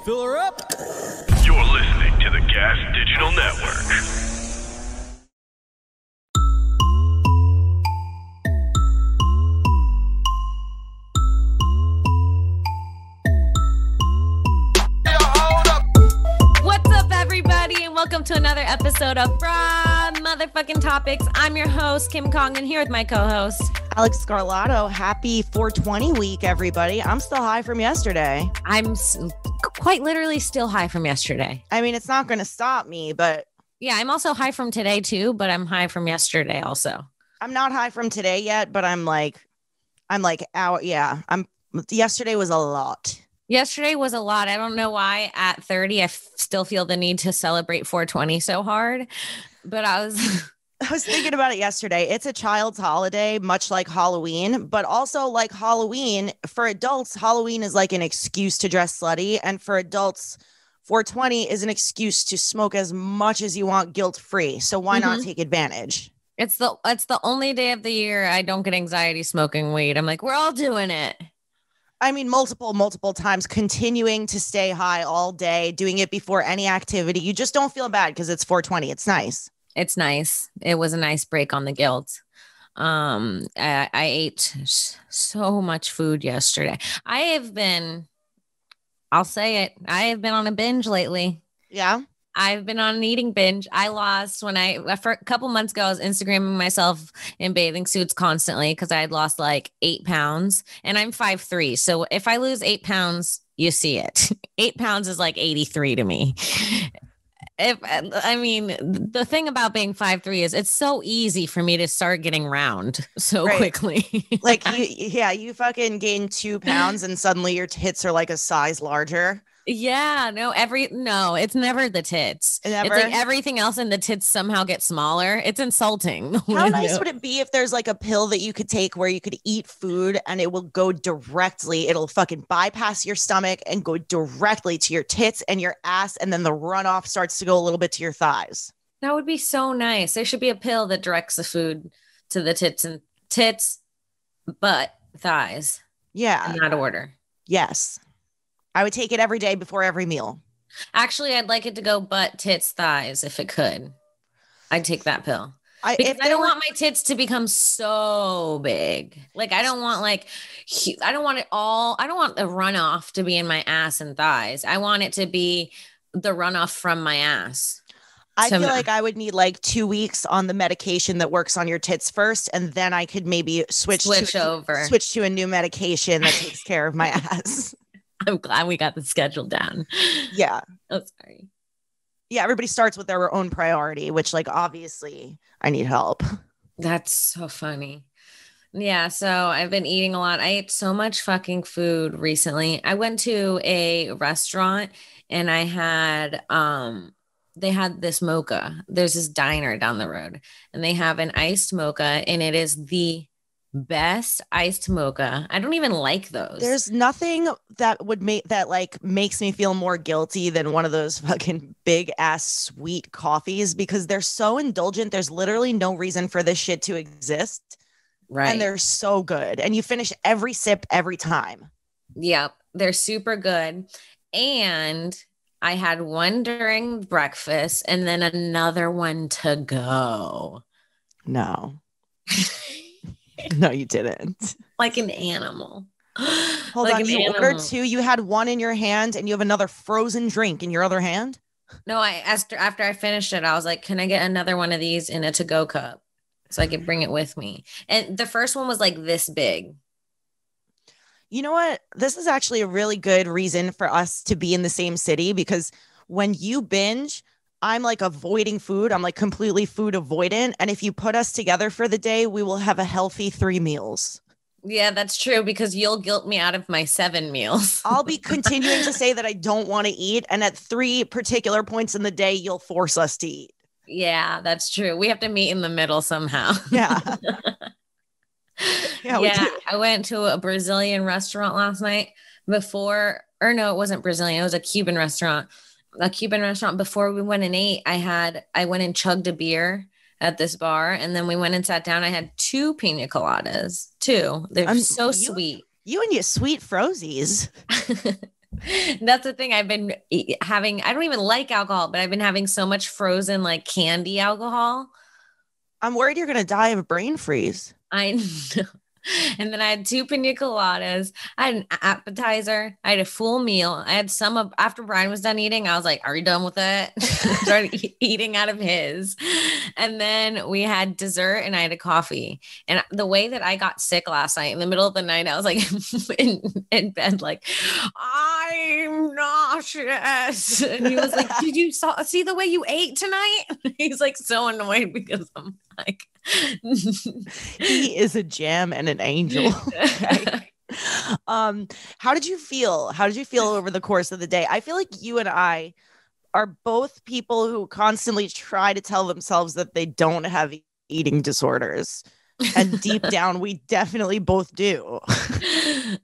Fill her up. You're listening to the Gas Digital Network. Everybody, and welcome to another episode of Broad Motherfucking Topics. I'm your host, Kim Congdon, here with my co-host, Alex Scarlato. Happy 420 week, everybody. I'm still high from yesterday. I'm quite literally still high from yesterday. I mean, it's not going to stop me, but... Yeah, I'm also high from today, too, but I'm high from yesterday also. I'm not high from today yet, but I'm out. Yeah, yesterday was a lot. Yesterday was a lot. I don't know why at 30, I still feel the need to celebrate 420 so hard, but I was thinking about it yesterday. It's a child's holiday, much like Halloween, but also like Halloween for adults. Halloween is like an excuse to dress slutty. And for adults, 420 is an excuse to smoke as much as you want guilt-free. So why not take advantage? It's the only day of the year I don't get anxiety smoking weed. I'm like, we're all doing it. I mean, multiple times, continuing to stay high all day, doing it before any activity. You just don't feel bad because it's 420. It's nice. It's nice. It was a nice break on the guilt. I ate so much food yesterday. I'll say it. I have been on a binge lately. Yeah. I've been on an eating binge. I lost for a couple months ago, I was Instagramming myself in bathing suits constantly because I had lost like 8 pounds and I'm 5'3". So if I lose 8 pounds, you see it. 8 pounds is like 83 to me. The thing about being 5'3" is it's so easy for me to start getting round so quickly. Like, you fucking gain 2 pounds and suddenly your tits are like a size larger. Yeah, no, it's never the tits. Never? It's like everything else in the tits somehow gets smaller. It's insulting. How nice would it be if there's like a pill that you could take where you could eat food and it will go directly, it'll fucking bypass your stomach and go directly to your tits and your ass, and then the runoff starts to go a little bit to your thighs. That would be so nice. There should be a pill that directs the food to the tits, butt, thighs. Yeah. In that order. Yes. I would take it every day before every meal. Actually, I'd like it to go butt, tits, thighs if it could. I'd take that pill. Because I don't want my tits to become so big. Like, I don't want it all. I don't want the runoff to be in my ass and thighs. I want it to be the runoff from my ass. I feel like I would need like 2 weeks on the medication that works on your tits first, and then I could maybe switch to a new medication that takes care of my ass. I'm glad we got the schedule down. Yeah. Oh, sorry. Yeah, everybody starts with their own priority, which, like, obviously I need help. That's so funny. Yeah, so I've been eating a lot. I ate so much fucking food recently. I went to a restaurant and I had they had this mocha. There's this diner down the road and they have an iced mocha, and it is the best iced mocha. I don't even like those. There's nothing that would makes me feel more guilty than one of those fucking big ass sweet coffees, because they're so indulgent. There's literally no reason for this shit to exist. Right. And they're so good. And you finish every sip every time. Yep. They're super good. And I had one during breakfast and then another one to go. No. No, you didn't. Like an animal. Hold on, you ordered two. You had one in your hand and you have another frozen drink in your other hand? No, after I finished it, I was like, can I get another one of these in a to-go cup so I could bring it with me? And the first one was like this big. You know what? This is actually a really good reason for us to be in the same city, because when you binge, I'm like avoiding food. I'm like completely food avoidant. And if you put us together for the day, we will have a healthy 3 meals. Yeah, that's true, because you'll guilt me out of my 7 meals. I'll be continuing to say that I don't want to eat. And at 3 particular points in the day, you'll force us to eat. Yeah, that's true. We have to meet in the middle somehow. Yeah. Yeah, I went to a Brazilian restaurant last night it wasn't Brazilian. It was a Cuban restaurant. Before we went and ate, I went and chugged a beer at this bar, and then we went and sat down. I had 2 pina coladas. 2. They're so sweet. You and your sweet frozies. That's the thing. I've been having, I don't even like alcohol, but I've been having so much frozen like candy alcohol. I'm worried you're going to die of a brain freeze. I know. And then I had 2 pina coladas. I had an appetizer. I had a full meal. I had some of after Brian was done eating. I was like, "Are you done with it?" Started eating out of his, and then we had dessert, and I had a coffee. And the way that I got sick last night, in the middle of the night, I was like in bed, like, "I'm nauseous," and he was like, "Did you see the way you ate tonight?" He's like so annoyed because I'm like. He is a gem and an angel. Okay. How did you feel over the course of the day? I feel like you and I are both people who constantly try to tell themselves that they don't have eating disorders, and deep down we definitely both do.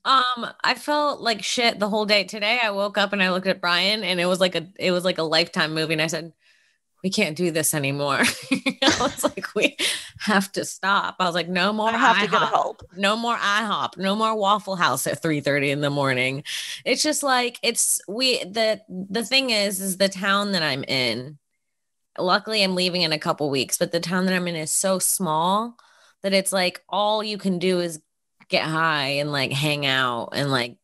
I felt like shit the whole day. Today I woke up and I looked at Brian, and it was like a Lifetime movie, and I said, we can't do this anymore. I was like, we have to stop. I was like, no more. I have to get help. No more IHOP. No more Waffle House at 3:30 in the morning. It's just like the thing is the town that I'm in. Luckily, I'm leaving in a couple weeks, but the town that I'm in is so small that it's like all you can do is get high and like hang out and like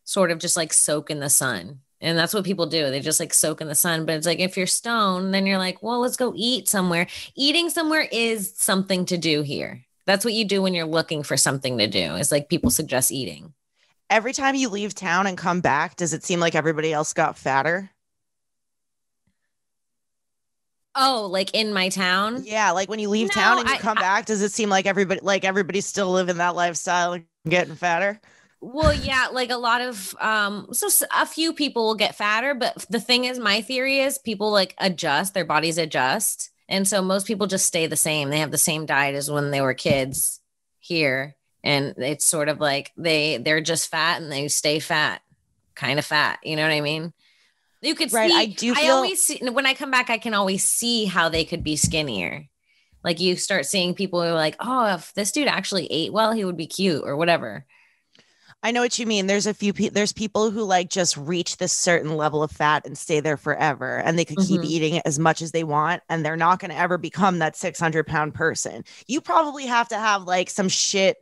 sort of just like soak in the sun. And that's what people do. They just like soak in the sun. But it's like, if you're stoned, then you're like, well, let's go eat somewhere. Eating somewhere is something to do here. That's what you do when you're looking for something to do. It's like people suggest eating. Every time you leave town and come back, does it seem like everybody else got fatter? Oh, like in my town? Yeah. Like when you leave town and you come back, does it seem like everybody's still living that lifestyle and getting fatter? Well, yeah, like a lot of, so a few people will get fatter, but the thing is, my theory is people like adjust, their bodies adjust. And so most people just stay the same. They have the same diet as when they were kids here. And it's sort of like they're just fat and they stay fat, kind of fat. You know what I mean? You could see, I always see, when I come back, I can always see how they could be skinnier. Like you start seeing people who are like, oh, if this dude actually ate well, he would be cute or whatever. I know what you mean. There's people who like just reach this certain level of fat and stay there forever, and they could keep eating as much as they want, and they're not going to ever become that 600-pound person. You probably have to have like some shit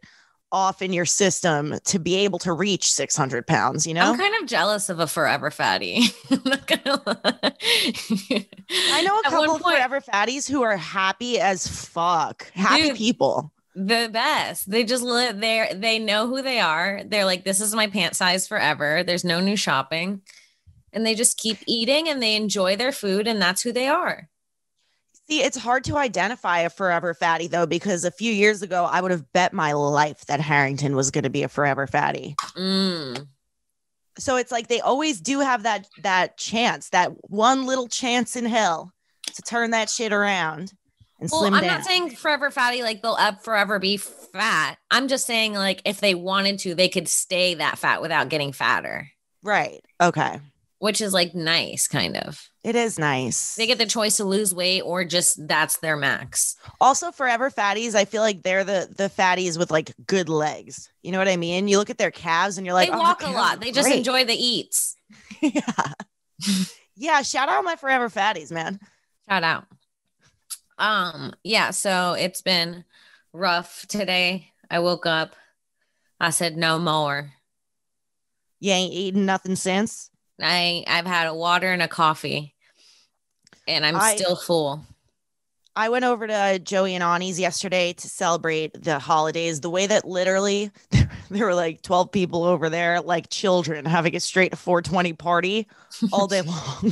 off in your system to be able to reach 600 pounds, you know? I'm kind of jealous of a forever fatty. I'm not gonna lie. I know a couple of forever fatties who are happy as fuck. Happy people. The best. They just live there. They know who they are. They're like, this is my pant size forever. There's no new shopping. And they just keep eating and they enjoy their food, and that's who they are. See, it's hard to identify a forever fatty, though, because a few years ago, I would have bet my life that Harrington was going to be a forever fatty. So it's like they always do have that chance, that one little chance in hell to turn that shit around. Well, I'm not saying forever fatty, like they'll forever be fat. I'm just saying, like, if they wanted to, they could stay that fat without getting fatter. Right. Okay. Which is like nice, kind of. It is nice. They get the choice to lose weight or just that's their max. Also, forever fatties, I feel like they're the fatties with like good legs. You know what I mean? You look at their calves and you're like, they walk a lot. They just enjoy the eats. Yeah. Yeah. Shout out my forever fatties, man. Shout out. Yeah, so it's been rough today. I woke up. I said no more. You ain't eaten nothing since? I've had a water and a coffee, and I'm still full. I went over to Joey and Ani's yesterday to celebrate the holidays. The way that literally there were like 12 people over there, like children, having a straight 420 party all day long.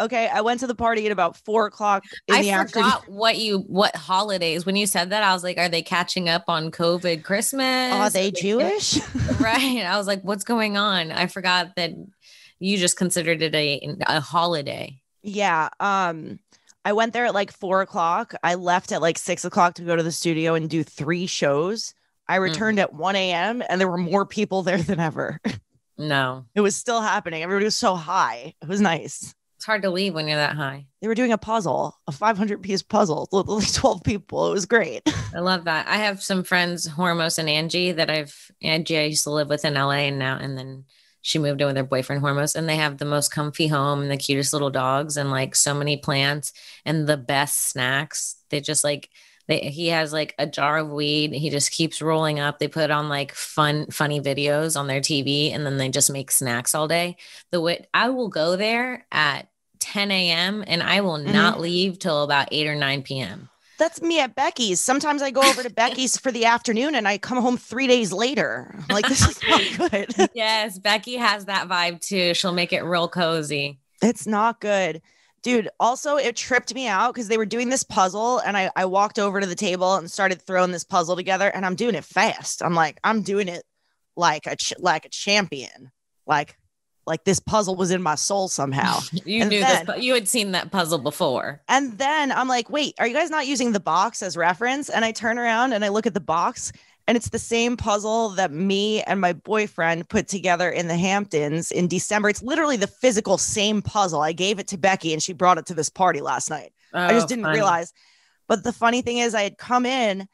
Okay, I went to the party at about 4:00 in the afternoon. I forgot what holidays. When you said that, I was like, are they catching up on COVID Christmas? Are they Jewish? Right. I was like, what's going on? I forgot that you just considered it a holiday. Yeah. I went there at like 4:00. I left at like 6:00 to go to the studio and do 3 shows. I returned at 1 a.m. and there were more people there than ever. No. It was still happening. Everybody was so high. It was nice. It's hard to leave when you're that high. They were doing a puzzle, a 500-piece puzzle, like 12 people. It was great. I love that. I have some friends, Hormos and Angie, I used to live with in LA and then she moved in with her boyfriend Hormos, and they have the most comfy home and the cutest little dogs and like so many plants and the best snacks. They just like he has like a jar of weed. He just keeps rolling up. They put on like funny videos on their TV, and then they just make snacks all day. I will go there at 10 a.m. and I will not leave till about 8 or 9 p.m. That's me at Becky's. Sometimes I go over to Becky's for the afternoon and I come home 3 days later. I'm like, this is not good. Yes, Becky has that vibe too. She'll make it real cozy. It's not good. Dude, also it tripped me out because they were doing this puzzle and I walked over to the table and started throwing this puzzle together, and I'm doing it fast. I'm like, I'm doing it like a champion. Like this puzzle was in my soul somehow. You had seen that puzzle before. And then I'm like, wait, are you guys not using the box as reference? And I turn around and I look at the box, and it's the same puzzle that me and my boyfriend put together in the Hamptons in December. It's literally the physical same puzzle. I gave it to Becky and she brought it to this party last night. I just didn't realize. But the funny thing is I had come in,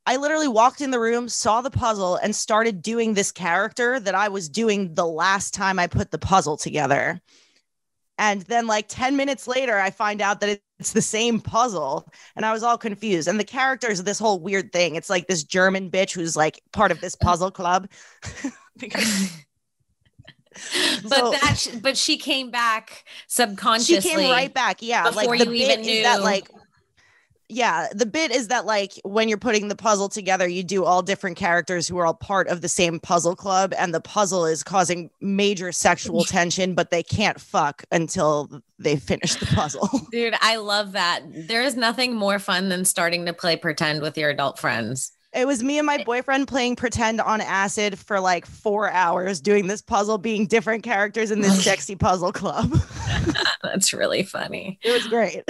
I literally walked in the room, saw the puzzle, and started doing this character that I was doing the last time I put the puzzle together. And then like 10 minutes later, I find out that it's the same puzzle, and I was all confused. And the characters of this whole weird thing, it's like this German bitch who's like part of this puzzle club. But she came back subconsciously. She came right back. Yeah. Before like the you bit even is knew. that like, yeah, the bit is that like when you're putting the puzzle together, you do all different characters who are all part of the same puzzle club, and the puzzle is causing major sexual tension, but they can't fuck until they finish the puzzle. Dude, I love that. There is nothing more fun than starting to play pretend with your adult friends. It was me and my boyfriend playing pretend on acid for like 4 hours, doing this puzzle, being different characters in this sexy puzzle club. That's really funny. It was great.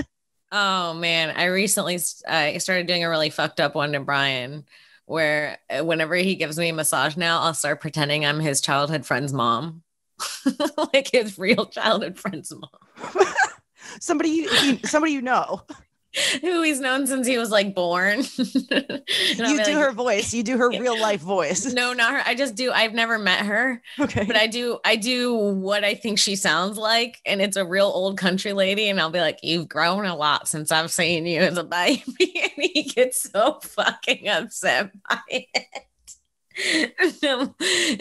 Oh man, I recently started doing a really fucked up one to Brian, where whenever he gives me a massage now, I'll start pretending I'm his childhood friend's mom, like his real childhood friend's mom. Somebody you know. Who he's known since he was like born. You do her voice. You do her real life voice. No, not her. I've never met her. Okay. But I do what I think she sounds like. And it's a real old country lady. And I'll be like, you've grown a lot since I've seen you as a baby. And he gets so fucking upset by it.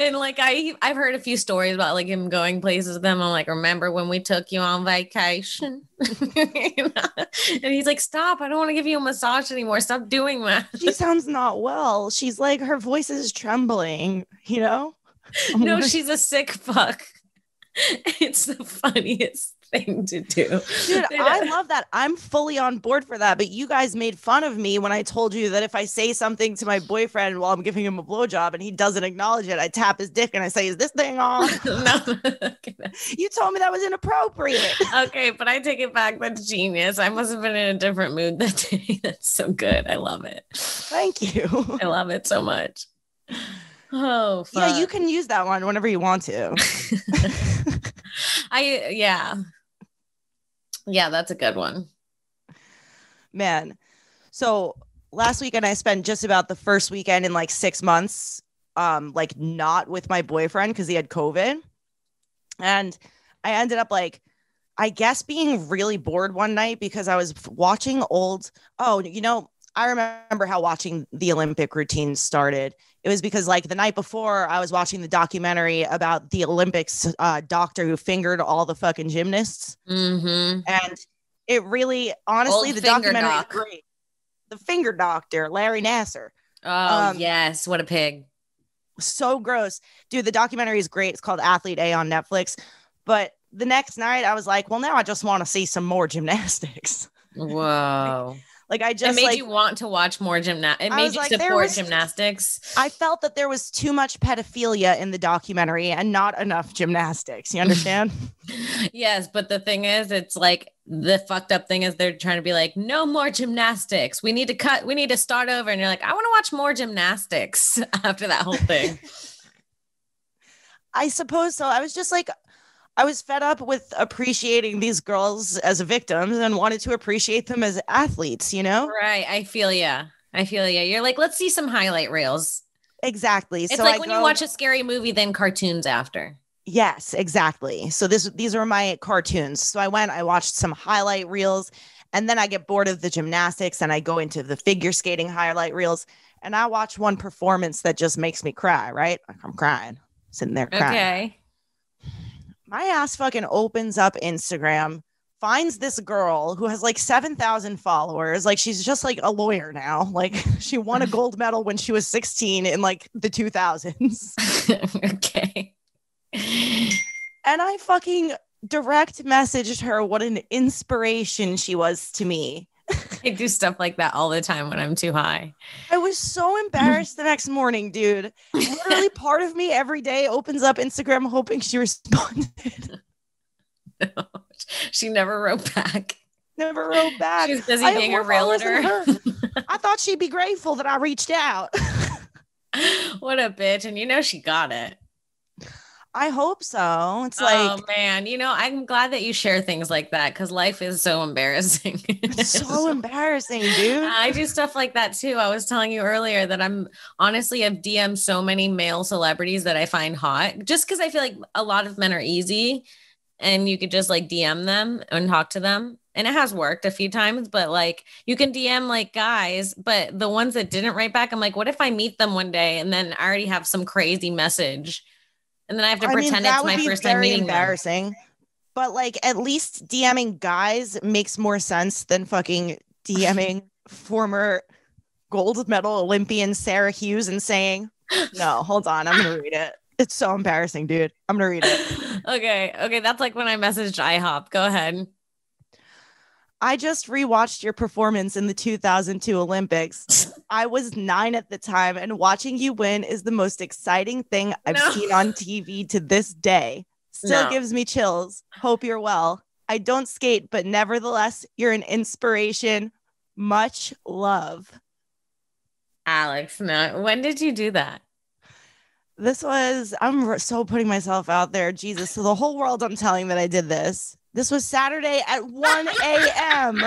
And like I've heard a few stories about like him going places with them. I'm like, remember when we took you on vacation? And he's like, stop, I don't want to give you a massage anymore, stop doing that. She sounds not well. She's like, her voice is trembling, you know. No, she's a sick fuck. It's the funniest thing to do. Dude, I love that. I'm fully on board for that. But you guys made fun of me when I told you that if I say something to my boyfriend while I'm giving him a blowjob and he doesn't acknowledge it, I tap his dick and I say, is this thing on? No. You told me that was inappropriate. Okay, but I take it back. That's genius. I must have been in a different mood that day. That's so good. I love it. Thank you. I love it so much. Oh, fuck. Yeah, you can use that one whenever you want to. Yeah, that's a good one. Man. So last weekend I spent just about the first weekend in like 6 months, like not with my boyfriend because he had COVID. And I ended up like, I guess being really bored one night because I was watching I remember how watching the Olympic routine started. It was because like the night before I was watching the documentary about the Olympics doctor who fingered all the fucking gymnasts. Mm-hmm. And it really, honestly, Old the finger documentary doc. is great. The finger doctor, Larry Nassar. Oh, yes. What a pig. So gross. Dude, the documentary is great. It's called Athlete A on Netflix. But the next night I was like, well, now I just want to see some more gymnastics. Whoa. Like I just it made you want to watch more gymnastics. It made you support gymnastics. I felt that there was too much pedophilia in the documentary and not enough gymnastics. You understand? Yes, but the thing is, it's like the fucked up thing is they're trying to be like, no more gymnastics. We need to cut. We need to start over. And you're like, I want to watch more gymnastics after that whole thing. I suppose so. I was just like, I was fed up with appreciating these girls as victims and wanted to appreciate them as athletes, you know? Right. I feel ya. You're like, let's see some highlight reels. Exactly. It's so like when you watch a scary movie, then cartoons after. Yes, exactly. So these are my cartoons. So I watched some highlight reels, and then I get bored of the gymnastics and I go into the figure skating highlight reels, and I watch one performance that just makes me cry, right? Like I'm crying, sitting there crying. Okay. My ass fucking opens up Instagram, finds this girl who has like 7,000 followers. Like she's just like a lawyer now. Like she won a gold medal when she was 16 in like the 2000s. Okay. And I fucking direct messaged her what an inspiration she was to me. I do stuff like that all the time when I'm too high. I was so embarrassed the next morning, dude. Literally part of me every day opens up Instagram hoping she responded. No, she never wrote back. Never wrote back. She's busy being a realtor. I thought she'd be grateful that I reached out. What a bitch. And you know she got it. I hope so. It's like, oh man, I'm glad that you share things like that because life is so embarrassing. It's so embarrassing, dude. I do stuff like that too. I was telling you earlier that I've DM'd so many male celebrities that I find hot just because I feel like a lot of men are easy and you could just like DM them and talk to them. And it has worked a few times, but like you can DM like guys, but the ones that didn't write back, I'm like, what if I meet them one day and then I already have some crazy message? And then I have to pretend it's my first time meeting embarrassing. them. But like at least DMing guys makes more sense than fucking DMing former gold medal Olympian Sarah Hughes and saying, no, hold on, I'm going to read it. It's so embarrassing, dude. I'm going to read it. Okay. That's like when I messaged IHOP. Go ahead. I just rewatched your performance in the 2002 Olympics. I was 9 at the time, and watching you win is the most exciting thing I've seen on TV to this day. Still gives me chills. Hope you're well. I don't skate, but nevertheless, you're an inspiration. Much love. Alex, no. When did you do that? I'm so putting myself out there. Jesus. So the whole world, I'm telling that I did this. This was Saturday at 1 a.m.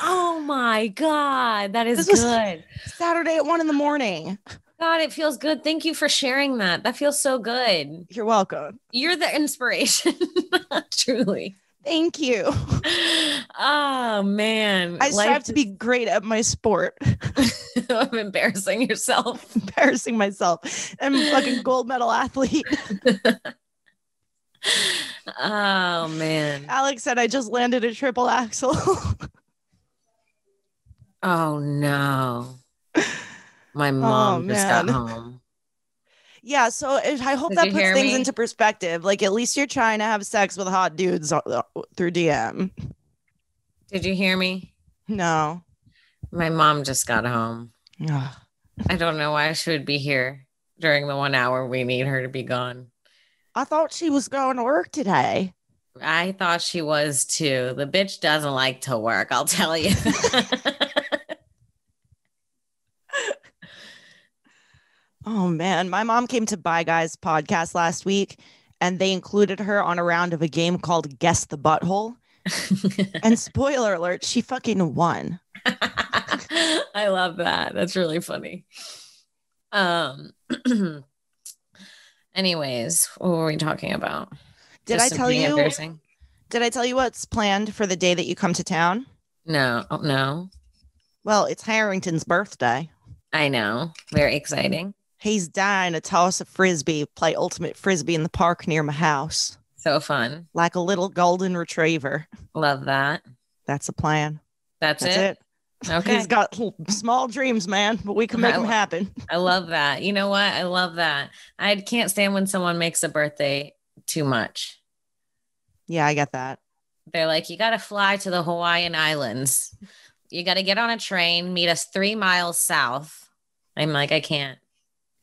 Oh my God. That is good. Saturday at 1 a.m. God, it feels good. Thank you for sharing that. That feels so good. You're welcome. You're the inspiration. Truly. Thank you. Oh man. I strive to be great at my sport. I'm embarrassing yourself. Embarrassing myself. I'm a fucking gold medal athlete. Oh man. Alex said I just landed a triple axel. Oh no. My mom just got home. Yeah, so I hope that puts things into perspective. Like at least you're trying to have sex with hot dudes through DM. Did you hear me? No. My mom just got home. I don't know why she would be here during the 1 hour we need her to be gone. I thought she was going to work today. I thought she was too. The bitch doesn't like to work, I'll tell you. Oh, man. My mom came to Bye Guys podcast last week, and they included her on a round of a game called Guess the Butthole. And spoiler alert, she fucking won. I love that. That's really funny. Anyways, what were we talking about? Did I tell you what's planned for the day that you come to town? No. Oh, no. Well, it's Harrington's birthday. I know. Very exciting. He's dying to toss a frisbee, play ultimate frisbee in the park near my house. So fun. Like a little golden retriever. Love that. That's a plan. That's it. Okay. He's got small dreams, man, but we can make them happen. I love that. You know what? I love that. I can't stand when someone makes a birthday too much. Yeah, I get that. They're like, you got to fly to the Hawaiian Islands. You got to get on a train, meet us 3 miles south. I'm like, I can't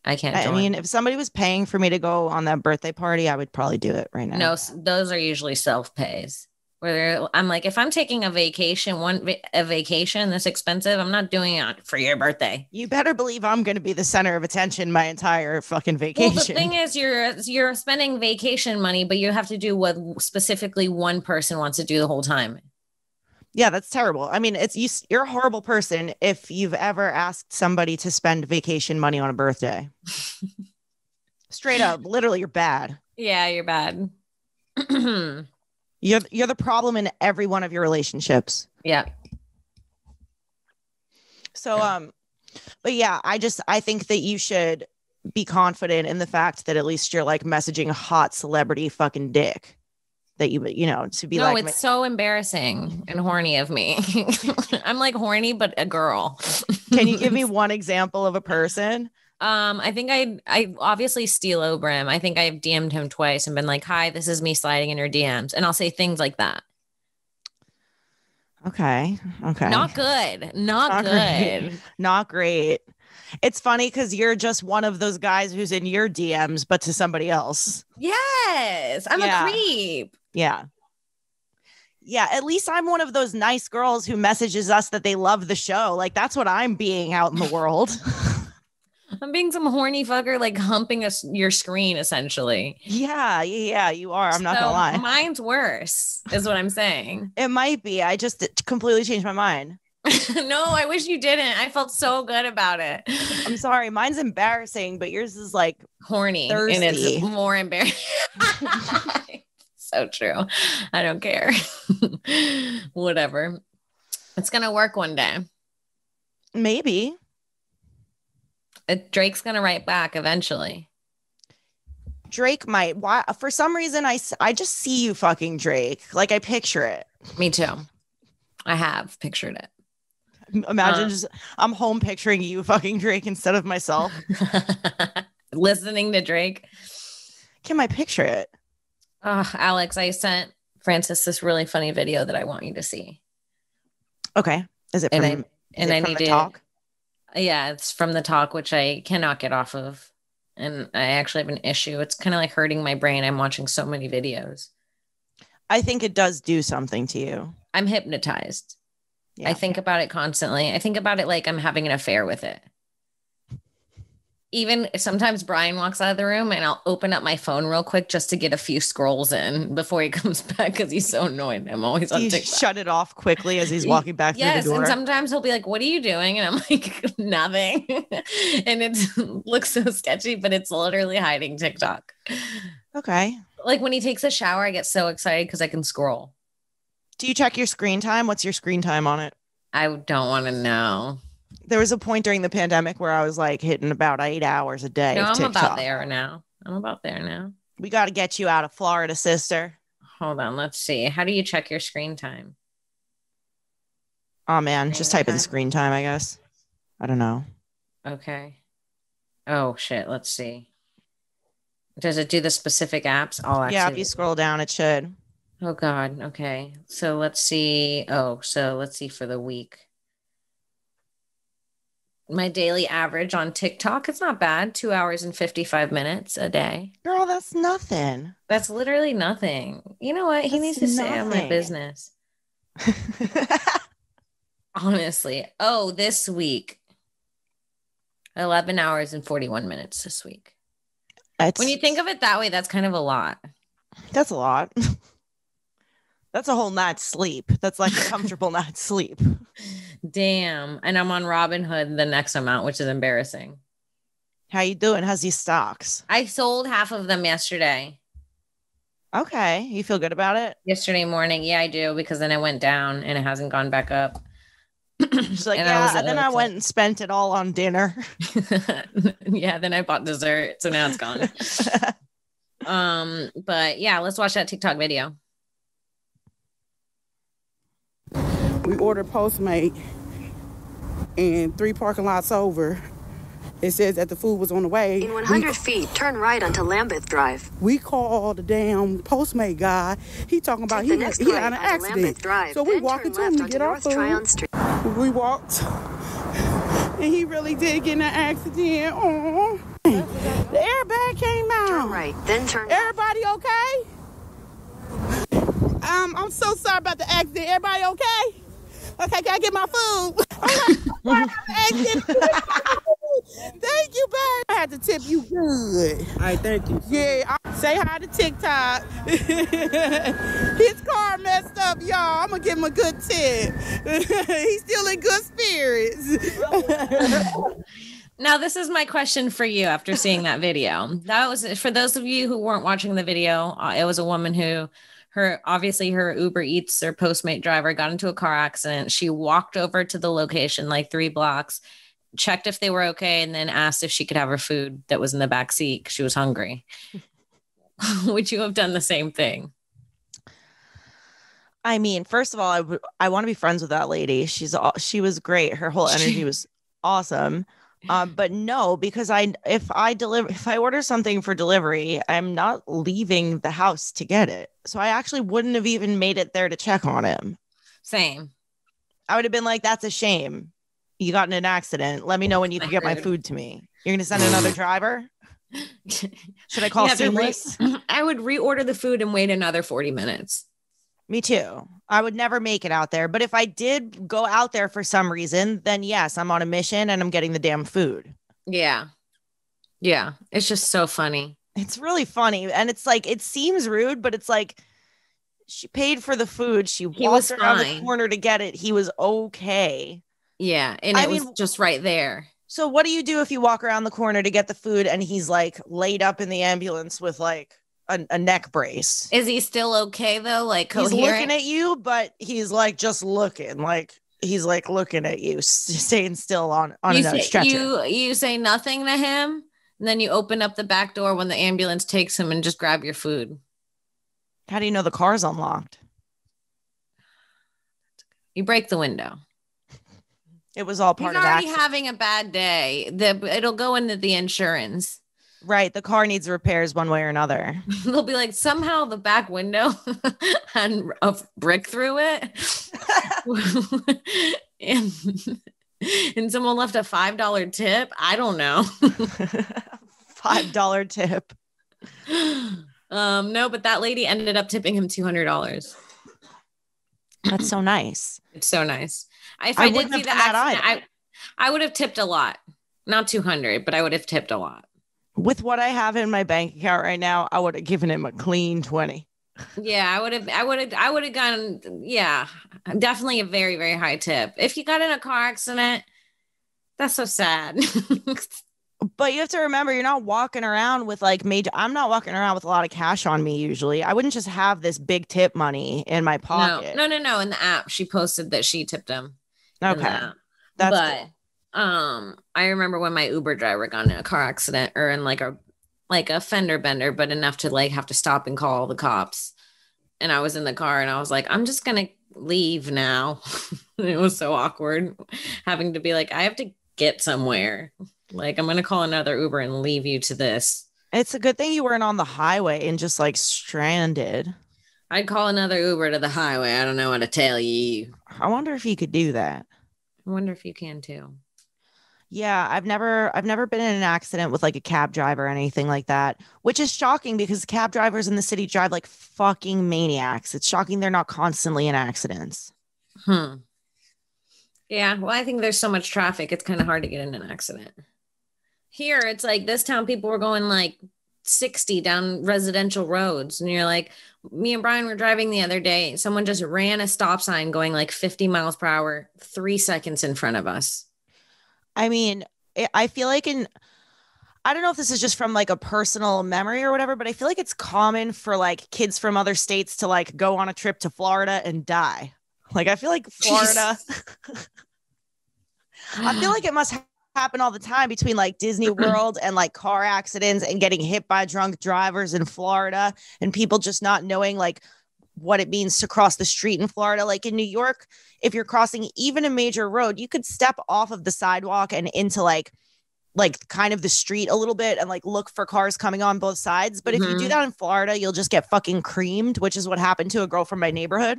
join. I mean, if somebody was paying for me to go on that birthday party, I would probably do it right now. No, those are usually self-pays. Where I'm like, if I'm taking a vacation, a vacation this expensive, I'm not doing it for your birthday. You better believe I'm going to be the center of attention my entire fucking vacation. Well, the thing is, you're spending vacation money, but you have to do what specifically one person wants to do the whole time. Yeah, that's terrible. I mean, you're a horrible person if you've ever asked somebody to spend vacation money on a birthday. Straight up, literally, you're bad. Yeah, you're bad. You're the problem in every one of your relationships. Yeah. So, but yeah, I think that you should be confident in the fact that at least you're like messaging a hot celebrity fucking dick. That you know, to be no, like, it's so embarrassing and horny of me. I'm like horny, but a girl. Can you give me one example of a person? I think I obviously Steele Obram. I think I've DM'd him twice and been like, hi, this is me sliding in your DMs. And I'll say things like that. Okay. Not good. Not good. Great. Not great. It's funny because you're just one of those guys who's in your DMs, but to somebody else. Yes. I'm a creep. Yeah. Yeah. At least I'm one of those nice girls who messages us that they love the show. Like, that's what I'm being out in the world. I'm being some horny fucker, like humping your screen, essentially. Yeah, you are. I'm not gonna lie. Mine's worse, is what I'm saying. It might be. I just completely changed my mind. No, I wish you didn't. I felt so good about it. I'm sorry. Mine's embarrassing, but yours is like horny. Thirsty. And it's more embarrassing. So true. I don't care. Whatever. It's gonna work one day. Maybe. Drake's gonna write back eventually. Drake might. Why? For some reason, I just see you fucking Drake. Like, I picture it. Me too. I have pictured it. Imagine just I'm home picturing you fucking Drake instead of myself. Listening to Drake. Can I picture it? Alex, I sent Francis this really funny video that I want you to see. Okay. Is it from, I need the to talk? Yeah, it's from the talk, which I cannot get off of. And I actually have an issue. It's kind of like hurting my brain. I'm watching so many videos. I think it does do something to you. I'm hypnotized. Yeah. I think about it constantly. I think about it like I'm having an affair with it. Even sometimes Brian walks out of the room and I'll open up my phone real quick just to get a few scrolls in before he comes back because he's so annoyed. I'm always on TikTok. Shut it off quickly as he's walking back through the door. And sometimes he'll be like, what are you doing? And I'm like, nothing. And it looks so sketchy, but it's literally hiding TikTok. Okay. Like when he takes a shower, I get so excited because I can scroll. Do you check your screen time? What's your screen time on it? I don't want to know. There was a point during the pandemic where I was like hitting about 8 hours a day. No, of I'm TikTok. about there now. We got to get you out of Florida, sister. Hold on. Let's see. How do you check your screen time? Oh, man. Just type in screen time, I guess. I don't know. Okay. Oh, shit. Let's see. Does it do the specific apps? Yeah, if you scroll down, it should. Oh, God. Okay. So let's see. Let's see for the week. My daily average on TikTok, it's not bad. 2 hours and 55 minutes a day. Girl, that's nothing. That's literally nothing. You know what? He needs to stay out of my business. Honestly. Oh, this week. 11 hours and 41 minutes this week. When you think of it that way, that's kind of a lot. That's a lot. That's a whole night's sleep. That's like a comfortable night's sleep. Damn. And I'm on Robinhood the next amount, which is embarrassing. How you doing? How's these stocks? I sold half of them yesterday. Okay. You feel good about it? Yesterday morning. Yeah, I do. Because then it went down and it hasn't gone back up. She's like, then I went and spent it all on dinner. Yeah, then I bought dessert. So now it's gone. But yeah, let's watch that TikTok video. We ordered Postmate, and 3 parking lots over, it says that the food was on the way. In 100 feet, turn right onto Lambeth Drive. We called the damn Postmate guy. He talking about he had an accident. Drive, so we walked into him to get our food. We walked, and he really did get in an accident. Oh, the airbag came out. Turn right, then turn Everybody okay? I'm so sorry about the accident. Everybody okay? Okay, can I get my food? Thank you, babe. I had to tip you good. All right, thank you. Yeah, say hi to TikTok. His car messed up, y'all. I'm going to give him a good tip. He's still in good spirits. Now, this is my question for you after seeing that video. That was for those of you who weren't watching the video. It was a woman who her Uber Eats or Postmate driver got into a car accident. She walked over to the location like 3 blocks, checked if they were okay, and then asked if she could have her food that was in the back seat because she was hungry. Would you have done the same thing? I mean, first of all, I want to be friends with that lady. She was great. Her whole energy was awesome. But no, because if I order something for delivery, I'm not leaving the house to get it. So I actually wouldn't have even made it there to check on him. Same. I would have been like, that's a shame. You got in an accident. Let me know when you can get my food to me. You're going to send another driver? Should I call Seamless? I would reorder the food and wait another 40 minutes. Me too. I would never make it out there. But if I did go out there for some reason, then yes, I'm on a mission and I'm getting the damn food. Yeah. Yeah. It's just so funny. It's really funny. And it's like, it seems rude, but it's like, she paid for the food. He walked around the corner to get it. He was okay. Yeah. And it was just right there. So what do you do if you walk around the corner to get the food and he's like laid up in the ambulance with like a neck brace? Is he still okay though? Like coherent? He's looking at you, but he's like just looking, like he's like looking at you, staying still on a stretcher. You say nothing to him, and then you open up the back door when the ambulance takes him and just grab your food. How do you know the car's unlocked? You break the window. It was all part of that. He's already having a bad day. It'll go into the insurance. Right. The car needs repairs one way or another. They'll be like, somehow the back window had a brick through it. and someone left a $5 tip. I don't know. $5 tip. No, but that lady ended up tipping him $200. That's so nice. It's so nice. If I did see the accident, I would have tipped a lot. Not 200, but I would have tipped a lot. With what I have in my bank account right now, I would have given him a clean 20. Yeah, I would have gone. Yeah, definitely a very, very high tip. If you got in a car accident, that's so sad. But you have to remember, you're not walking around with like I'm not walking around with a lot of cash on me usually. I wouldn't just have this big tip money in my pocket. No. In the app, she posted that she tipped him. Okay. That's cool. I remember when my Uber driver got in a car accident or in like a fender bender, but enough to like have to stop and call the cops. And I was in the car and I was like, I'm just going to leave now. It was so awkward having to be like, I have to get somewhere. Like, I'm going to call another Uber and leave you to this. It's a good thing you weren't on the highway and just like stranded. I'd call another Uber to the highway. I don't know what to tell you. I wonder if you could do that. I wonder if you can too. Yeah, I've never been in an accident with like a cab driver or anything like that, which is shocking because cab drivers in the city drive like fucking maniacs. It's shocking they're not constantly in accidents. Yeah, well, I think there's so much traffic. It's kind of hard to get in an accident. Here, it's like this town, people were going like 60 down residential roads. And you're like, me and Brian were driving the other day. Someone just ran a stop sign going like 50 miles per hour, 3 seconds in front of us. I mean, I feel like I don't know if this is just from like a personal memory or whatever, but I feel like it's common for like kids from other states to like go on a trip to Florida and die. Like, I feel like Florida, I feel like it must happen all the time between like Disney World and like car accidents and getting hit by drunk drivers in Florida and people just not knowing like what it means to cross the street in Florida. Like in New York, if you're crossing even a major road, you could step off of the sidewalk and into like kind of the street a little bit and like look for cars coming on both sides. But if you do that in Florida, you'll just get fucking creamed, which is what happened to a girl from my neighborhood.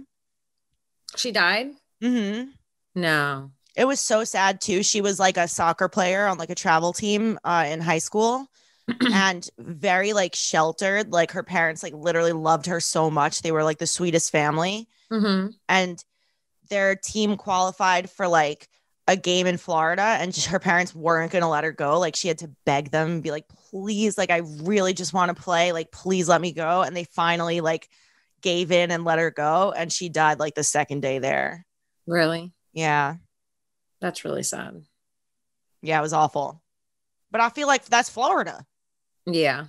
She died? Mm-hmm. No. It was so sad too. She was like a soccer player on like a travel team in high school and very like sheltered. Like her parents like literally loved her so much. They were like the sweetest family. And their team qualified for like a game in Florida and her parents weren't going to let her go. Like she had to beg them and be like, please, like I really just want to play. Like, please let me go. And they finally like gave in and let her go. And she died like the second day there. Really? Yeah. That's really sad. Yeah, it was awful. But I feel like that's Florida. Yeah.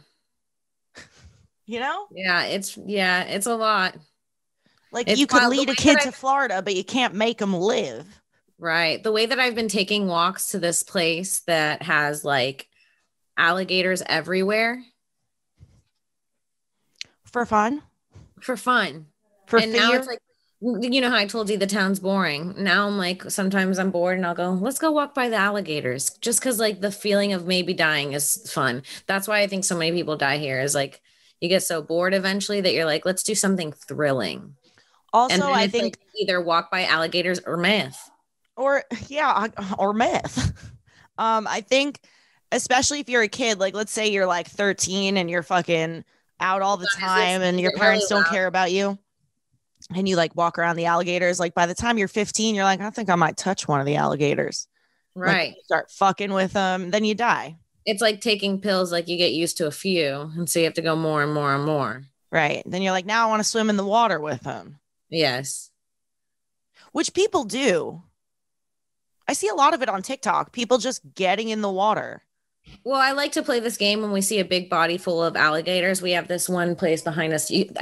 You know? Yeah, it's a lot. Like It's you could wild. lead a kid to Florida, but you can't make them live. Right. The way that I've been taking walks to this place that has like alligators everywhere. For fun? For fun. For and fear? Now it's like, you know how I told you the town's boring. Now I'm like, sometimes I'm bored and I'll go, let's go walk by the alligators. Just because like the feeling of maybe dying is fun. That's why I think so many people die here is like, you get so bored eventually that you're like, let's do something thrilling. Also, I think like either walk by alligators or meth. Or meth. I think, especially if you're a kid, like let's say you're like 13 and you're fucking out all the time and your parents don't care about you, and you like walk around the alligators. Like by the time you're 15, you're like, I think I might touch one of the alligators. Right. Like, you start fucking with them, then you die. It's like taking pills, like you get used to a few and so you have to go more and more and more. Right. Then you're like, now I want to swim in the water with them. Yes. Which people do. I see a lot of it on TikTok. People just getting in the water. Well, I like to play this game when we see a big body full of alligators. We have this one place behind us. It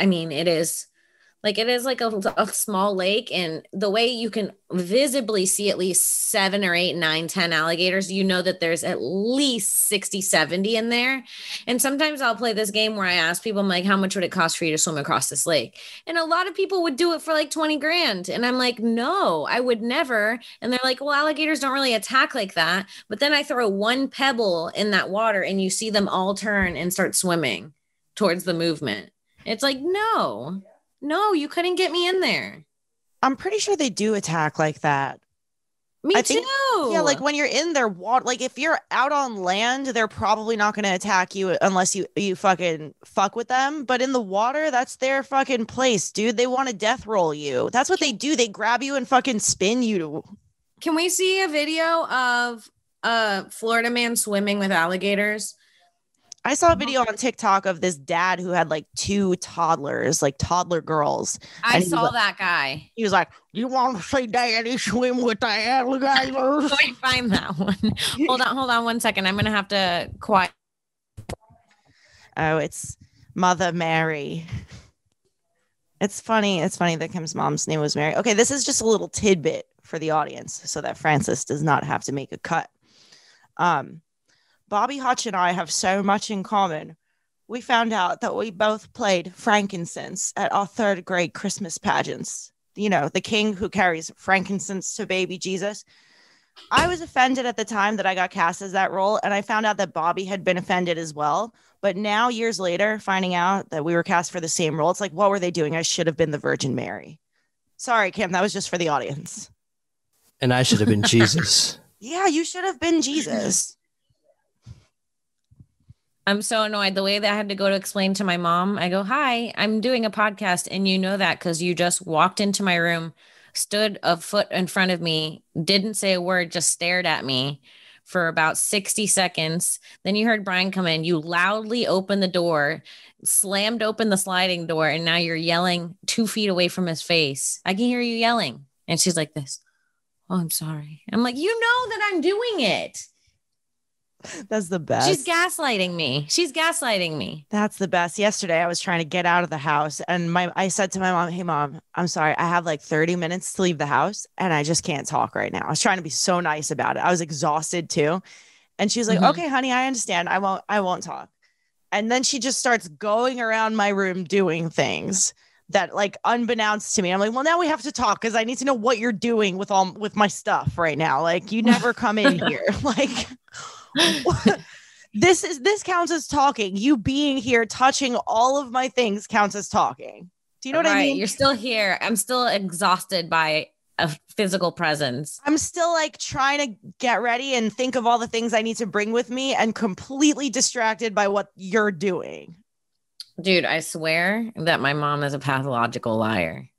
is like a small lake, and the way you can visibly see at least 7 or 8, 9, 10 alligators, you know that there's at least 60, 70 in there. And sometimes I'll play this game where I ask people, I'm like, how much would it cost for you to swim across this lake? And a lot of people would do it for like 20 grand. And I'm like, no, I would never. And they're like, well, alligators don't really attack like that. But then I throw one pebble in that water and you see them all turn and start swimming towards the movement. It's like, no, you couldn't get me in there. I'm pretty sure they do attack like that. Me too. Yeah, like when you're in their water, like if you're out on land, they're probably not going to attack you unless you fucking fuck with them. But in the water, that's their fucking place, dude. They want to death roll you. That's what they do. They grab you and fucking spin you. Can we see a video of a Florida man swimming with alligators? I saw a video on TikTok of this dad who had like 2 toddlers, like toddler girls. I saw that guy. He was like, you want to see daddy swim with the alligators? Let me find that one. Hold on 1 second. I'm going to have to quiet. Oh, it's Mother Mary. It's funny. It's funny that Kim's mom's name was Mary. Okay, this is just a little tidbit for the audience so that Francis does not have to make a cut. Bobby Hutch and I have so much in common. We found out that we both played frankincense at our 3rd grade Christmas pageants. You know, the king who carries frankincense to baby Jesus. I was offended at the time that I got cast as that role, and I found out that Bobby had been offended as well. But now, years later, finding out that we were cast for the same role, it's like, what were they doing? I should have been the Virgin Mary. Sorry, Kim, that was just for the audience. And I should have been Jesus. Yeah, you should have been Jesus. I'm so annoyed. The way that I had to go to explain to my mom, I go, hi, I'm doing a podcast. And you know that because you just walked into my room, stood a foot in front of me, didn't say a word, just stared at me for about 60 seconds. Then you heard Brian come in. You loudly opened the door, slammed open the sliding door, and now you're yelling 2 feet away from his face. I can hear you yelling. And she's like this. Oh, I'm sorry. I'm like, you know that I'm doing it. That's the best. She's gaslighting me. That's the best. Yesterday, I was trying to get out of the house, and I said to my mom, hey, Mom, I'm sorry. I have like 30 minutes to leave the house, and I just can't talk right now. I was trying to be so nice about it. I was exhausted too. And she was like, okay, honey, I understand. I won't talk. And then she just starts going around my room doing things that, like, unbeknownst to me, I'm like, well, now we have to talk because I need to know what you're doing with my stuff right now. Like, you never come in here. Like, this counts as talking. You being here, touching all of my things counts as talking. Do you know what I mean? You're still here. I'm still exhausted by a physical presence. I'm still like trying to get ready and think of all the things I need to bring with me and completely distracted by what you're doing. Dude, I swear that my mom is a pathological liar.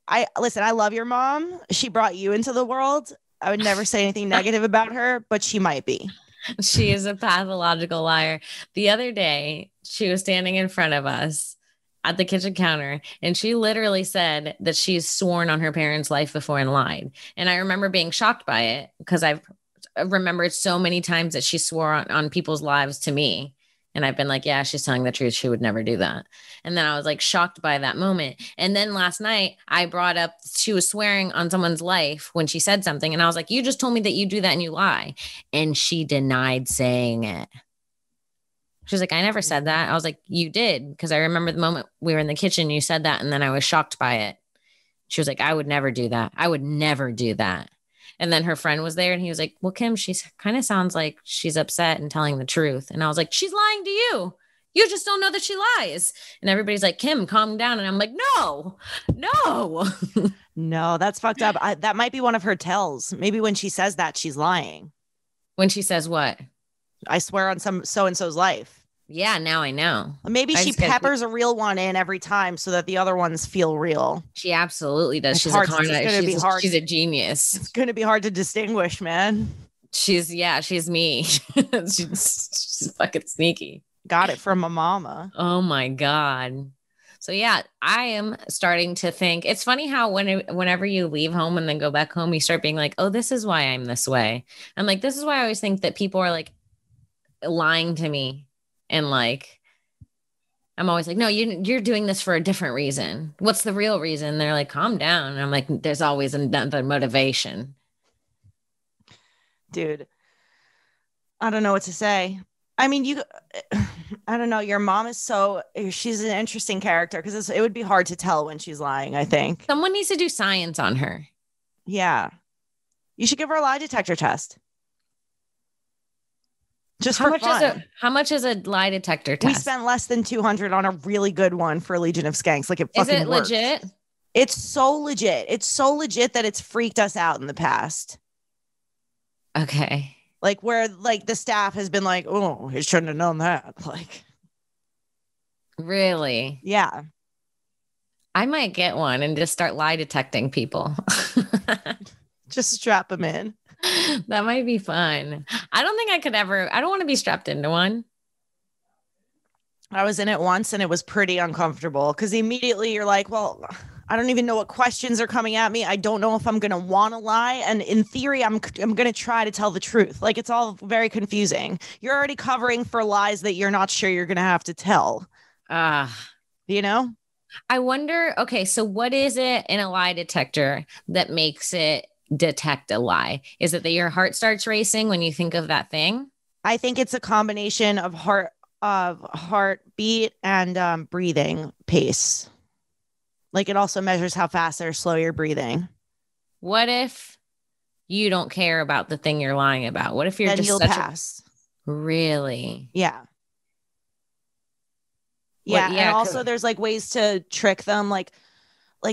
I love your mom. She brought you into the world. I would never say anything negative about her, but she might be. She is a pathological liar. The other day, she was standing in front of us at the kitchen counter, and she literally said that she's sworn on her parents' life before and lied. And I remember being shocked by it because I've remembered so many times that she swore on people's lives to me. And I've been like, yeah, she's telling the truth. She would never do that. And then I was like shocked by that moment. And then last night I brought up, she was swearing on someone's life when she said something. And I was like, you just told me that you do that and you lie. And she denied saying it. She was like, I never said that. I was like, you did. Because I remember the moment we were in the kitchen, you said that. And then I was shocked by it. She was like, I would never do that. I would never do that. And then her friend was there and he was like, well, Kim, she kind of sounds like she's upset and telling the truth. And I was like, she's lying to you. You just don't know that she lies. And everybody's like, Kim, calm down. And I'm like, no. No, that's fucked up. That might be one of her tells. Maybe when she says that, she's lying. When she says what? I swear on some so-and-so's life. Yeah, now I know. Maybe she peppers a real one in every time so that the other ones feel real. She absolutely does. She's a genius. It's going to be hard to distinguish, man. She's me. she's fucking sneaky. Got it from my mama. Oh my God. So yeah, I am starting to think it's funny how whenever you leave home and then go back home, you start being like, oh, this is why I'm this way. I'm like, this is why I always think that people are like lying to me. And like, I'm always like, no, you're doing this for a different reason. What's the real reason? They're like, calm down. And I'm like, there's always another motivation. Dude, I don't know what to say. I mean, I don't know. Your mom is she's an interesting character because it would be hard to tell when she's lying, I think. Someone needs to do science on her. Yeah. You should give her a lie detector test. Just how much is a lie detector test? We spent less than $200 on a really good one for Legion of Skanks. Like it fucking works. Legit? It's so legit. It's so legit that it's freaked us out in the past. Okay. Like where like the staff has been like, oh, he shouldn't have known that. Like, really? Yeah. I might get one and just start lie detecting people. Just strap them in. That might be fun. I don't think I could ever. I don't want to be strapped into one. I was in it once and it was pretty uncomfortable because immediately you're like, well, I don't even know what questions are coming at me. I don't know if I'm going to want to lie. And in theory, I'm going to try to tell the truth. Like it's all very confusing. You're already covering for lies that you're not sure you're going to have to tell. You know? I wonder, okay, so what is it in a lie detector that makes it detect a lie? Is it that your heart starts racing when you think of that thing? I think it's a combination of heartbeat and breathing pace. Like it also measures how fast or slow you're breathing. What if you don't care about the thing you're lying about? What if you're then you'll pass? Really? Yeah. Yeah. And also there's like ways to trick them, like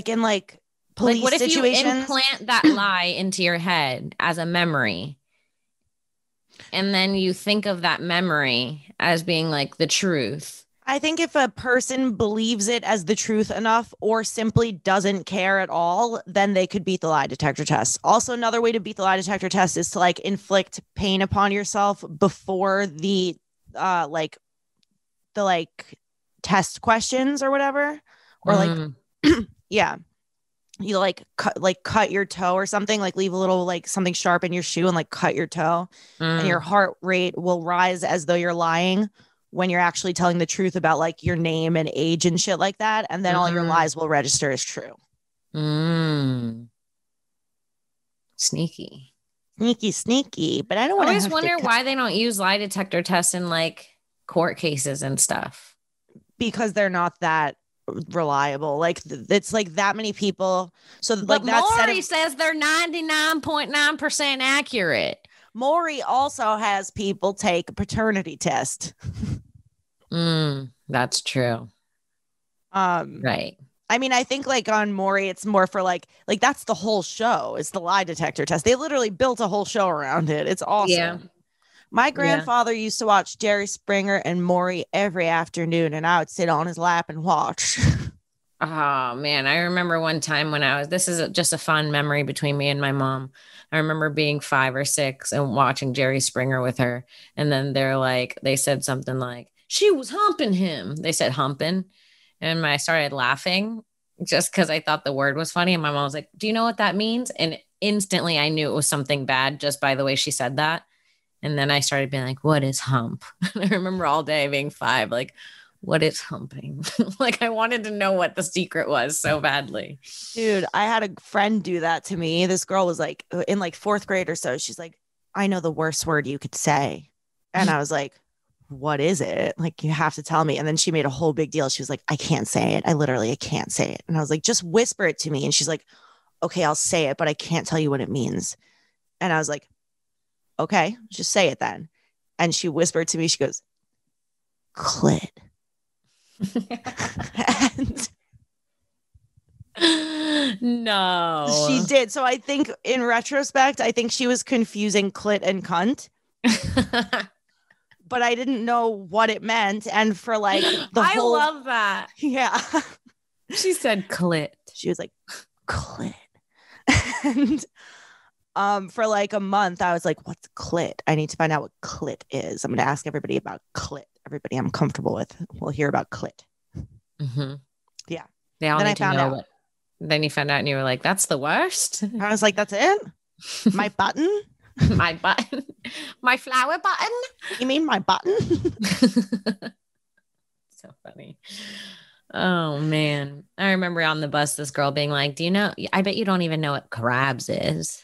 in like police what if situations. You implant that lie into your head as a memory, and then you think of that memory as being like the truth? I think if a person believes it as the truth enough or simply doesn't care at all, then they could beat the lie detector test. Also, another way to beat the lie detector test is to like inflict pain upon yourself before the test questions or whatever, or like yeah, you cut your toe or something, like leave a little like something sharp in your shoe and like cut your toe, and your heart rate will rise as though you're lying when you're actually telling the truth about like your name and age and shit like that, and then all your lies will register as true. Sneaky, but I don't want to. I always wonder why they don't use lie detector tests in like court cases and stuff. Because they're not that reliable. Like it's like that many people. So but like Maury says they're 99.9% accurate. Maury also has people take a paternity test. That's true. Right. I mean, I think like on Maury, it's more for like that's the whole show. It's the lie detector test. They literally built a whole show around it. It's awesome. Yeah. My grandfather used to watch Jerry Springer and Maury every afternoon, and I would sit on his lap and watch. Oh, man. I remember one time when this is just a fun memory between me and my mom. I remember being 5 or 6 and watching Jerry Springer with her. And then they said something like, she was humping him. They said humping. And I started laughing just because I thought the word was funny. And my mom was like, do you know what that means? And instantly I knew it was something bad just by the way she said that. And then I started being like, what is hump? And I remember all day being 5, like, what is humping? Like, I wanted to know what the secret was so badly. Dude, I had a friend do that to me. This girl was like in like 4th grade or so. She's like, I know the worst word you could say. And I was like, what is it? Like, you have to tell me. And then she made a whole big deal. She was like, I can't say it. I can't say it. And I was like, just whisper it to me. And she's like, okay, I'll say it, but I can't tell you what it means. And I was like, okay, just say it then. And she whispered to me, she goes, clit. And no, she did. So I think in retrospect, I think she was confusing clit and cunt. But I didn't know what it meant. And for like I love that. Yeah. She said clit. She was like, clit. And for like a month, I was like, what's clit? I need to find out what clit is. I'm going to ask everybody about clit. Everybody I'm comfortable with will hear about clit. Mm-hmm. Yeah. They all need to know what. Then you found out and you were like, that's the worst. I was like, that's it? My button? My button? My flower button? You mean my button? So funny. Oh, man. I remember on the bus, this girl being like, do you know, I bet you don't even know what crabs is.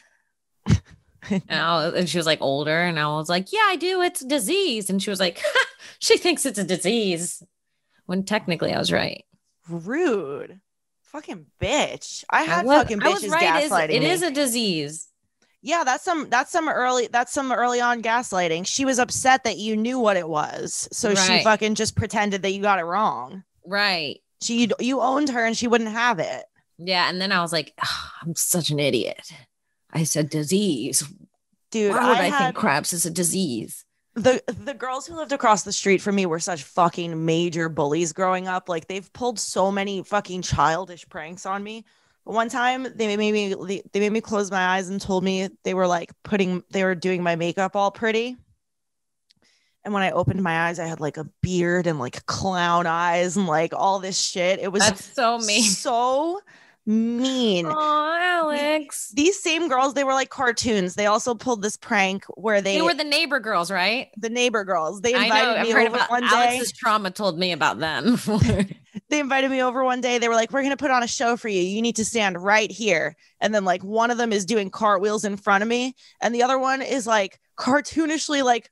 And she was like older and I was like, yeah, I do. It's a disease. And she was like, she thinks it's a disease. When technically I was right. Rude. Fucking bitch. I had fucking bitches gaslighting me. It is a disease. Yeah, that's some early on gaslighting. She was upset that you knew what it was. So she fucking just pretended that you got it wrong. Right. You owned her and she wouldn't have it. Yeah. And then I was like, oh, I'm such an idiot. I said disease. Dude, why would I think crabs is a disease? The girls who lived across the street from me were such fucking major bullies growing up. Like, they've pulled so many fucking childish pranks on me. But one time they made me close my eyes and told me they were doing my makeup all pretty. And when I opened my eyes, I had like a beard and like clown eyes and like all this shit. That's so mean. So mean. Oh, Alex. These same girls, they were like cartoons. They also pulled this prank where they were the neighbor girls, right? The neighbor girls. They invited me over one day. Alex's trauma told me about them. They invited me over one day. They were like, we're going to put on a show for you. You need to stand right here. And then like one of them is doing cartwheels in front of me. And the other one is like cartoonishly like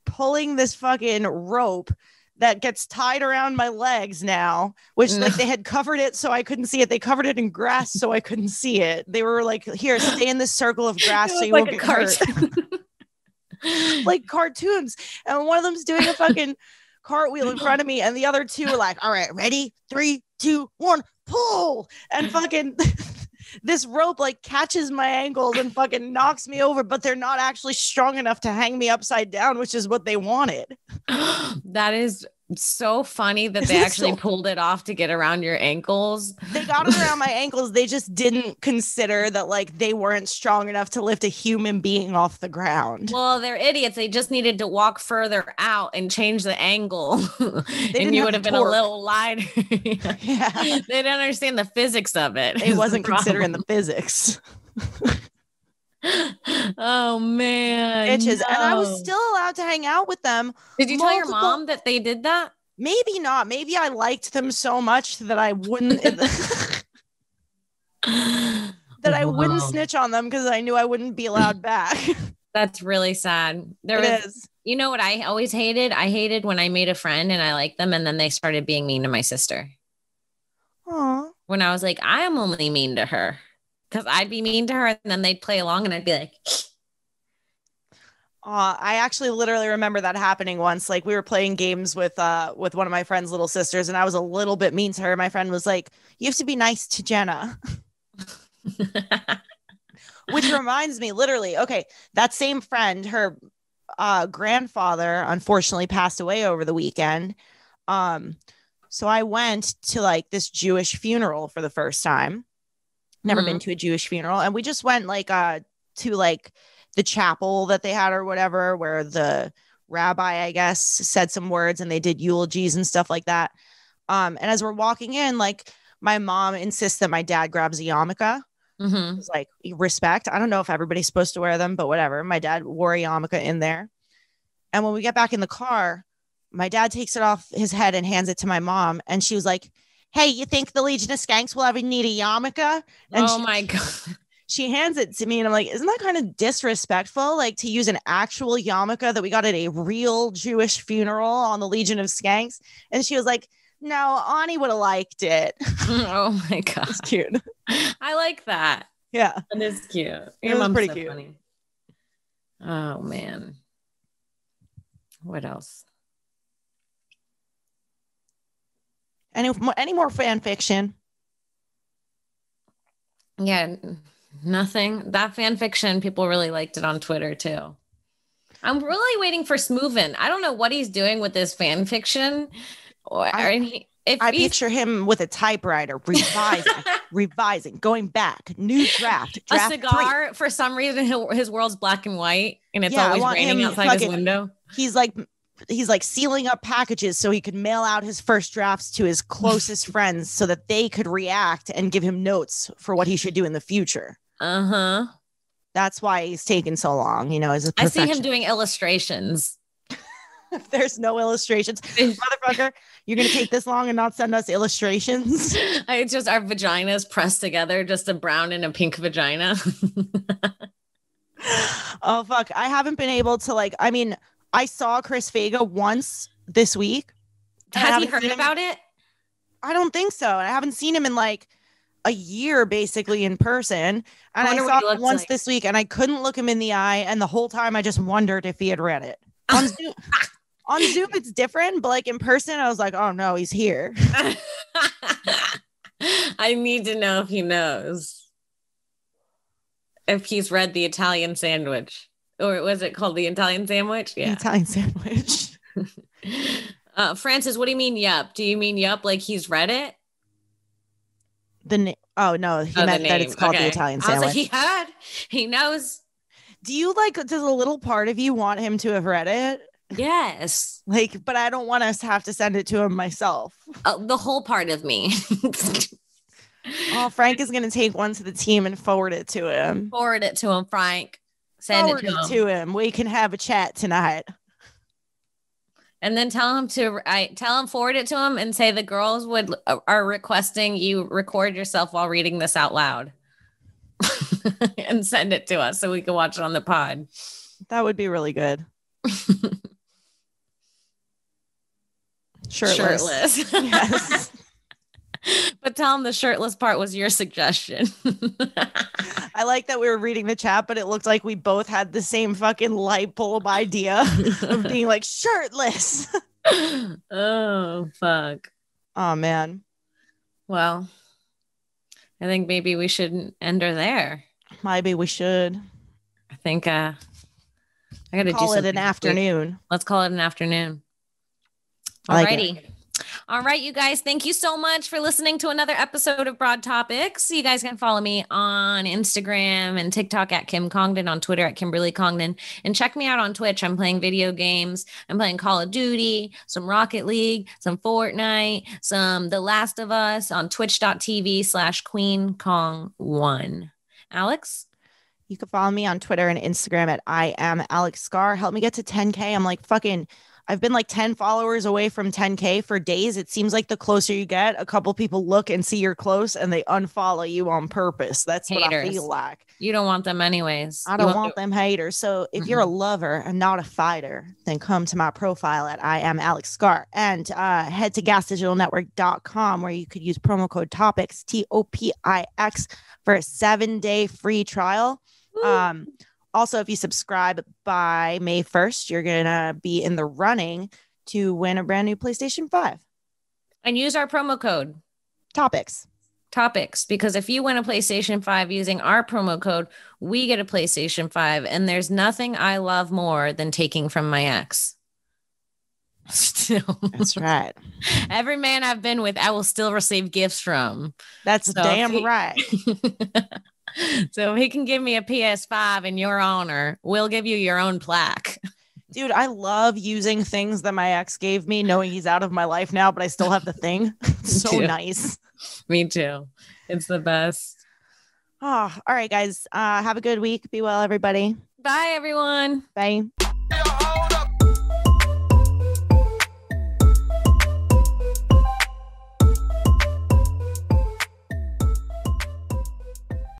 pulling this fucking rope that gets tied around my legs now, which like they had covered it so I couldn't see it. They covered it in grass so I couldn't see it. They were like, here, stay in this circle of grass so you won't get hurt. Like cartoons. And one of them's doing a fucking cartwheel in front of me. And the other two were like, all right, ready? 3, 2, 1, pull. And fucking this rope like catches my ankles and fucking knocks me over, but they're not actually strong enough to hang me upside down, which is what they wanted. That is so funny that they actually pulled it off to get around your ankles. They got it around my ankles. They just didn't consider that like they weren't strong enough to lift a human being off the ground. Well, they're idiots. They just needed to walk further out and change the angle. And you would have been a little lighter. Yeah. They didn't understand the physics of it. It wasn't considering the physics. Oh man, bitches. No. And I was still allowed to hang out with them. Did you tell your mom that they did that? Maybe not. Maybe I liked them so much that I wouldn't I wouldn't snitch on them because I knew I wouldn't be allowed back. That's really sad. You know what I always hated? I hated when I made a friend and I liked them and then they started being mean to my sister. Aww. When I was like, I am only mean to her. Because I'd be mean to her and then they'd play along and I'd be like, I actually literally remember that happening once. Like we were playing games with one of my friend's little sisters and I was a little bit mean to her. My friend was like, you have to be nice to Jenna. Which reminds me, literally, okay, that same friend, her grandfather unfortunately passed away over the weekend. So I went to like this Jewish funeral for the first time. Never been to a Jewish funeral. And we just went like to like the chapel that they had or whatever, where the rabbi, I guess, said some words and they did eulogies and stuff like that. And as we're walking in, like my mom insists that my dad grabs a yarmulke. Mm-hmm. It's like respect. I don't know if everybody's supposed to wear them, but whatever. My dad wore a yarmulke in there. And when we get back in the car, my dad takes it off his head and hands it to my mom. And she was like, hey, you think the Legion of Skanks will ever need a yarmulke? And my God. She hands it to me and I'm like, isn't that kind of disrespectful? Like to use an actual yarmulke that we got at a real Jewish funeral on the Legion of Skanks. And she was like, no, Ani would have liked it. Oh my God. It's cute. I like that. Yeah. That is cute. It was pretty cute. Funny. Oh man. What else? Any more fan fiction? Yeah, nothing. That fan fiction, people really liked it on Twitter too. I'm really waiting for Smoovin. I don't know what he's doing with this fan fiction. I picture him with a typewriter, revising, going back, new draft a cigar. 3. For some reason, his world's black and white, and it's always raining outside his window. He's like sealing up packages so he could mail out his first drafts to his closest friends so that they could react and give him notes for what he should do in the future. Uh-huh. That's why he's taken so long, as a I see him doing illustrations. If there's no illustrations, motherfucker, you're going to take this long and not send us illustrations? It's just our vaginas pressed together, just a brown and a pink vagina. Oh, fuck. I haven't been able to I saw Chris Vega once this week. Has he heard about it? I don't think so. I haven't seen him in a year, basically, in person. And I saw him once this week, and I couldn't look him in the eye. And the whole time, I just wondered if he had read it. On Zoom, it's different, but in person, I was like, oh no, he's here. I need to know if he knows. If he's read The Italian Sandwich. Or was it called The Italian Sandwich? Yeah. The Italian Sandwich. Francis, what do you mean, yup? Do you mean yup like he's read it? Oh, no. He meant that it's called The Italian Sandwich. I was like, he knows. Do you does a little part of you want him to have read it? Yes. But I don't want us to have to send it to him myself. The whole part of me. Oh, Frank is going to take one to the team and forward it to him. Forward it to him, Frank. Send it to him. We can have a chat tonight. And then tell him forward it to him and say the girls are requesting you record yourself while reading this out loud. And send it to us so we can watch it on the pod. That would be really good. Shirtless. Yes. But tell him the shirtless part was your suggestion. I like that we were reading the chat, but it looked like we both had the same fucking light bulb idea of being shirtless. Oh, fuck. Oh, man. Well, I think maybe we should end her there. Maybe we should. I think I got to call it an afternoon. Let's call it an afternoon. Alrighty. All right, you guys, thank you so much for listening to another episode of Broad Topix. You guys can follow me on Instagram and TikTok at Kim Congdon, on Twitter at Kimberly Congdon, and check me out on Twitch. I'm playing video games. I'm playing Call of Duty, some Rocket League, some Fortnite, some The Last of Us on twitch.tv/QueenKong1. Alex? You can follow me on Twitter and Instagram at I am Alex Scar. Help me get to 10K. I'm I've been 10 followers away from 10K for days. It seems like the closer you get, a couple people look and see you're close and they unfollow you on purpose. That's haters. What I feel like. You don't want them anyways. I don't want them haters. So if you're a lover and not a fighter, then come to my profile at I am Alex Scar and head to gasdigitalnetwork.com where you could use promo code TOPIX, TOPIX, for a 7-day free trial. Also, if you subscribe by May 1st, you're going to be in the running to win a brand new PlayStation 5. And use our promo code. Topix, because if you win a PlayStation 5 using our promo code, we get a PlayStation 5. And there's nothing I love more than taking from my ex. Still. That's right. Every man I've been with, I will still receive gifts from. That's damn right. So if he can give me a PS5 in your honor, we'll give you your own plaque. Dude, I love using things that my ex gave me, knowing he's out of my life now, but I still have the thing. So nice. Me too. It's the best. Oh, all right, guys. Have a good week. Be well, everybody. Bye, everyone. Bye.